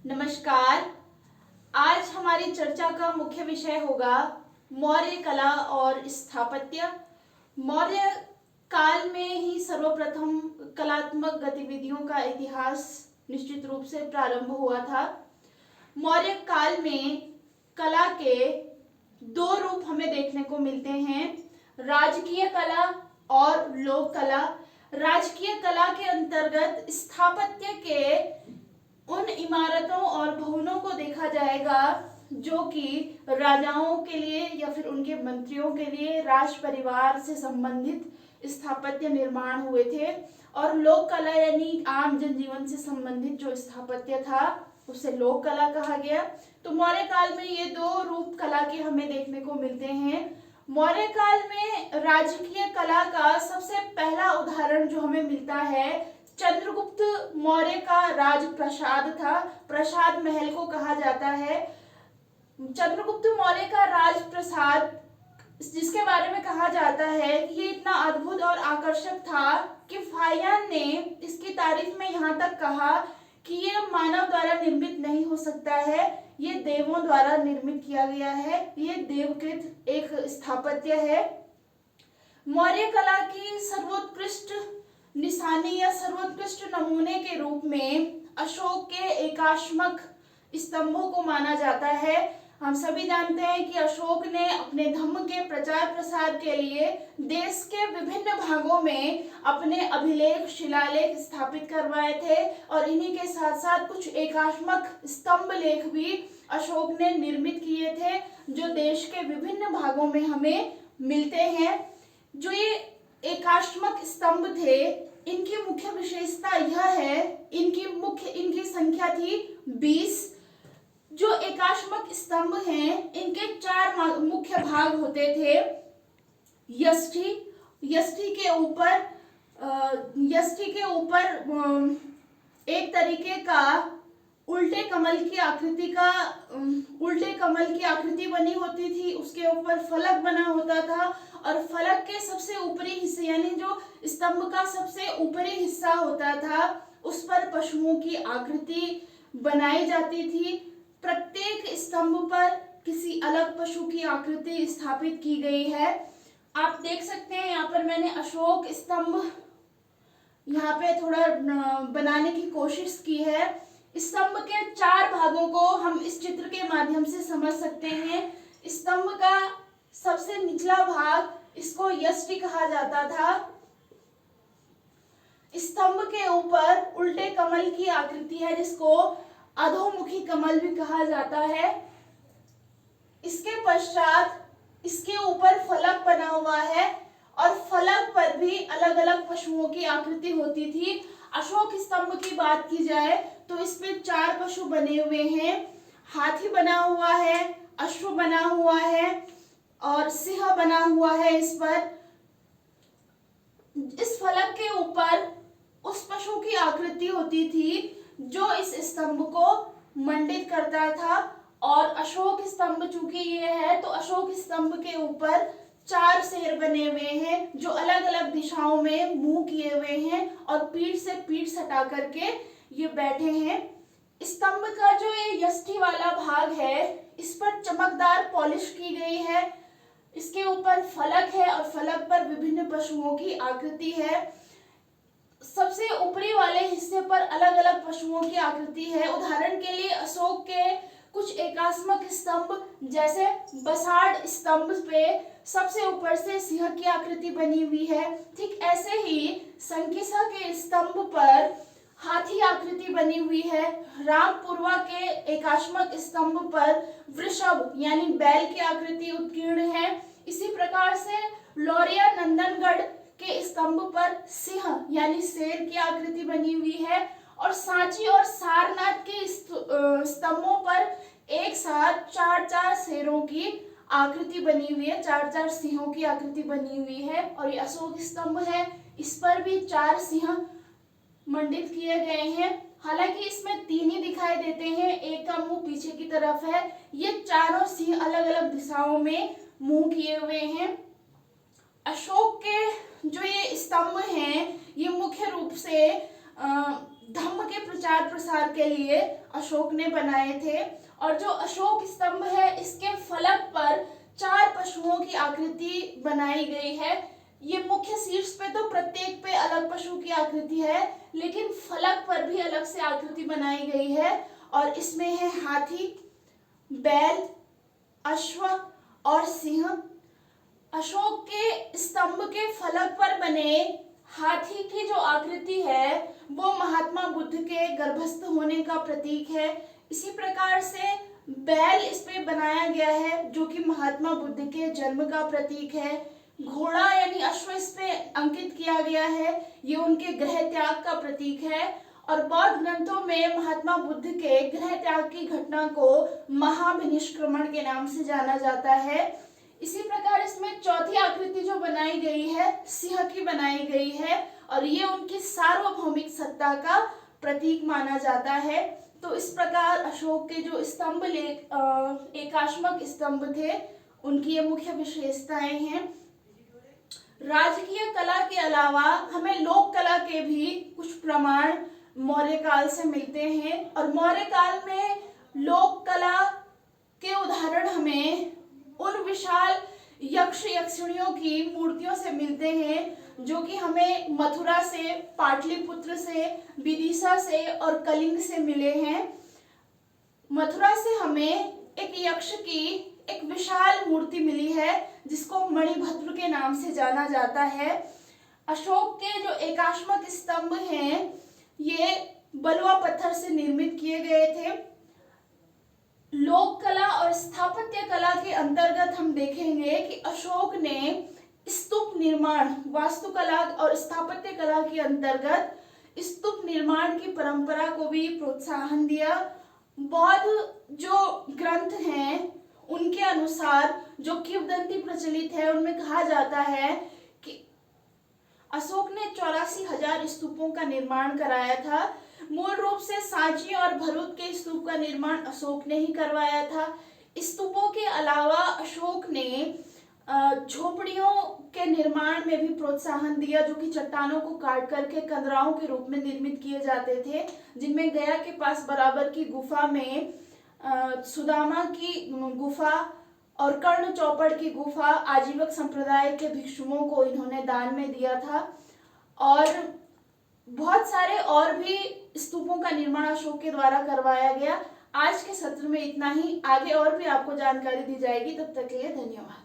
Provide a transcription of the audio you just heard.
नमस्कार। आज हमारी चर्चा का मुख्य विषय होगा मौर्य कला और स्थापत्य। मौर्य काल में ही सर्वप्रथम कलात्मक गतिविधियों का इतिहास निश्चित रूप से प्रारंभ हुआ था। मौर्य काल में कला के दो रूप हमें देखने को मिलते हैं, राजकीय कला और लोक कला। राजकीय कला के अंतर्गत स्थापत्य के उन इमारतों और भवनों को देखा जाएगा जो कि राजाओं के लिए या फिर उनके मंत्रियों के लिए राज परिवार से संबंधित स्थापत्य निर्माण हुए थे, और लोक कला यानी आम जनजीवन से संबंधित जो स्थापत्य था उसे लोक कला कहा गया। तो मौर्य काल में ये दो रूप कला के हमें देखने को मिलते हैं। मौर्य काल में राजकीय कला का सबसे पहला उदाहरण जो हमें मिलता है चंद्रगुप्त मौर्य का राजप्रासाद था। प्रासाद महल को कहा जाता है। चंद्रगुप्त मौर्य का राजप्रासाद, जिसके बारे में कहा जाता है कि ये इतना अद्भुत और आकर्षक था कि फाहियान ने इसकी तारीफ में यहाँ तक कहा कि ये मानव द्वारा निर्मित नहीं हो सकता है, ये देवों द्वारा निर्मित किया गया है, ये देवकृत एक स्थापत्य है। मौर्य कला की सर्वोत्कृष्ट निशानी या सर्वोत्कृष्ट नमूने के रूप में अशोक के एकाश्मक स्तंभों को माना जाता है। हम सभी जानते हैं कि अशोक ने अपने धम्म के प्रचार प्रसार के लिए देश के विभिन्न भागों में अपने अभिलेख शिलालेख स्थापित करवाए थे, और इन्हीं के साथ साथ कुछ एकाश्मक स्तंभ लेख भी अशोक ने निर्मित किए थे जो देश के विभिन्न भागों में हमें मिलते हैं। जो ये एकाश्मक स्तंभ थे, इनकी मुख्य विशेषता यह है, इनकी संख्या थी 20। जो एकाश्मक स्तंभ हैं, इनके 4 मुख्य भाग होते थे। यष्टि के ऊपर एक तरीके का उल्टे कमल की आकृति बनी होती थी, उसके ऊपर फलक बना होता था, और फलक के सबसे ऊपरी हिस्से यानी जो स्तंभ का सबसे ऊपरी हिस्सा होता था उस पर पशुओं की आकृति बनाई जाती थी। प्रत्येक स्तंभ पर किसी अलग पशु की आकृति स्थापित की गई है। आप देख सकते हैं यहाँ पर मैंने अशोक स्तंभ यहाँ पे थोड़ा बनाने की कोशिश की है। स्तंभ के 4 भागों को हम इस चित्र के माध्यम से समझ सकते हैं। स्तंभ का सबसे निचला भाग, इसको यष्टि कहा जाता था। स्तंभ के ऊपर उल्टे कमल की आकृति है जिसको अधोमुखी कमल भी कहा जाता है। इसके पश्चात इसके ऊपर फलक बना हुआ है, और फलक पर भी अलग अलग पशुओं की आकृति होती थी। अशोक स्तंभ की बात की जाए तो इस पे 4 पशु बने हुए हैं। हाथी बना हुआ है, अश्व बना हुआ है और सिंह बना हुआ है। इस पर इस फलक के ऊपर उस पशु की आकृति होती थी जो इस स्तंभ को मंडित करता था। और अशोक स्तंभ चूंकि ये है तो अशोक स्तंभ के ऊपर 4 शेर बने हुए हैं जो अलग अलग दिशाओं में मुंह किए हुए हैं और पीठ से पीठ सटा करके ये बैठे हैं। स्तंभ का जो ये यष्टि वाला भाग है, इस पर चमकदार पॉलिश की गई है। इसके ऊपर फलक है और फलक पर विभिन्न पशुओं की आकृति है। सबसे ऊपरी वाले हिस्से पर अलग अलग पशुओं की आकृति है। उदाहरण के लिए अशोक के कुछ एकाश्मक स्तंभ जैसे बसाड़ स्तंभ पे सबसे ऊपर से सिंह की आकृति बनी हुई है। ठीक ऐसे ही संकिसा के स्तंभ पर हाथी आकृति बनी हुई है। रामपुरवा के एकाश्मक स्तंभ पर वृषभ यानी बैल की आकृति उत्कीर्ण है। इसी प्रकार से लौरिया नंदनगढ़ के स्तंभ पर सिंह यानी शेर की आकृति बनी हुई है, और सांची और सारनाथ के स्तंभों पर एक साथ 4-4 शेरों की आकृति बनी हुई है, 4-4 सिंहों की आकृति बनी हुई है। और ये अशोक स्तंभ है, इस पर भी 4 सिंह मंडित किए गए हैं। हालांकि इसमें 3 ही दिखाई देते हैं, एक का मुंह पीछे की तरफ है। ये चारों सिंह अलग अलग दिशाओं में मुंह किए हुए हैं। अशोक के जो ये स्तंभ हैं, ये मुख्य रूप से धम्म के प्रचार प्रसार के लिए अशोक ने बनाए थे। और जो अशोक स्तंभ है इसके फलक पर 4 पशुओं की आकृति बनाई गई है। ये मुख्य शीर्ष पे तो प्रत्येक पे अलग पशु की आकृति है, लेकिन फलक पर भी अलग से आकृति बनाई गई है। और इसमें है हाथी, बैल, अश्व और सिंह। अशोक के स्तंभ के फलक पर बने हाथी की जो आकृति है वो महात्मा बुद्ध के गर्भस्थ होने का प्रतीक है। इसी प्रकार से बैल इस पे बनाया गया है जो कि महात्मा बुद्ध के जन्म का प्रतीक है। घोड़ा यानी अश्व इस पे अंकित किया गया है, ये उनके गृह त्याग का प्रतीक है। और बौद्ध ग्रंथों में महात्मा बुद्ध के गृह त्याग की घटना को महाविनिष्क्रमण के नाम से जाना जाता है। इसी प्रकार इसमें चौथी आकृति जो बनाई गई है सिंह की बनाई गई है, और ये उनकी सार्वभौमिक सत्ता का प्रतीक माना जाता है। तो इस प्रकार अशोक के जो स्तंभ एकाश्मक स्तंभ थे उनकी ये मुख्य विशेषताएं हैं। राजकीय कला के अलावा हमें लोक कला के भी कुछ प्रमाण मौर्य काल से मिलते हैं। और मौर्य काल में लोक कला के उदाहरण हमें उन विशाल यक्ष यक्षिणियों की मूर्तियों से मिलते हैं जो कि हमें मथुरा से, पाटलिपुत्र से, विदिशा से और कलिंग से मिले हैं। मथुरा से हमें एक यक्ष की एक विशाल मूर्ति मिली है जिसको मणिभद्र के नाम से जाना जाता है। अशोक के जो एकाश्मक स्तंभ हैं ये बलुआ पत्थर से निर्मित किए गए थे। लोक कला और स्थापत्य कला के अंतर्गत हम देखेंगे कि अशोक ने स्तूप निर्माण, वास्तुकला और स्थापत्य कला के अंतर्गत स्तूप निर्माण की परंपरा को भी प्रोत्साहन दिया। बौद्ध जो ग्रंथ हैं उनके अनुसार जो किंवदंती प्रचलित है उनमें कहा जाता है कि अशोक ने 84,000 स्तूपों का निर्माण कराया था। मूल रूप से सांची और भरूच के स्तूप का निर्माण अशोक ने ही करवाया था। स्तूपों के अलावा अशोक ने झोपड़ियों के निर्माण में भी प्रोत्साहन दिया जो कि चट्टानों को काट करके कंदराओं के रूप में निर्मित किए जाते थे, जिनमें गया के पास बराबर की गुफा में सुदामा की गुफा और कर्ण चौपड़ की गुफा आजीवक संप्रदाय के भिक्षुओं को इन्होंने दान में दिया था। और बहुत सारे और भी स्तूपों का निर्माण अशोक के द्वारा करवाया गया। आज के सत्र में इतना ही, आगे और भी आपको जानकारी दी जाएगी। तब तक के लिए धन्यवाद।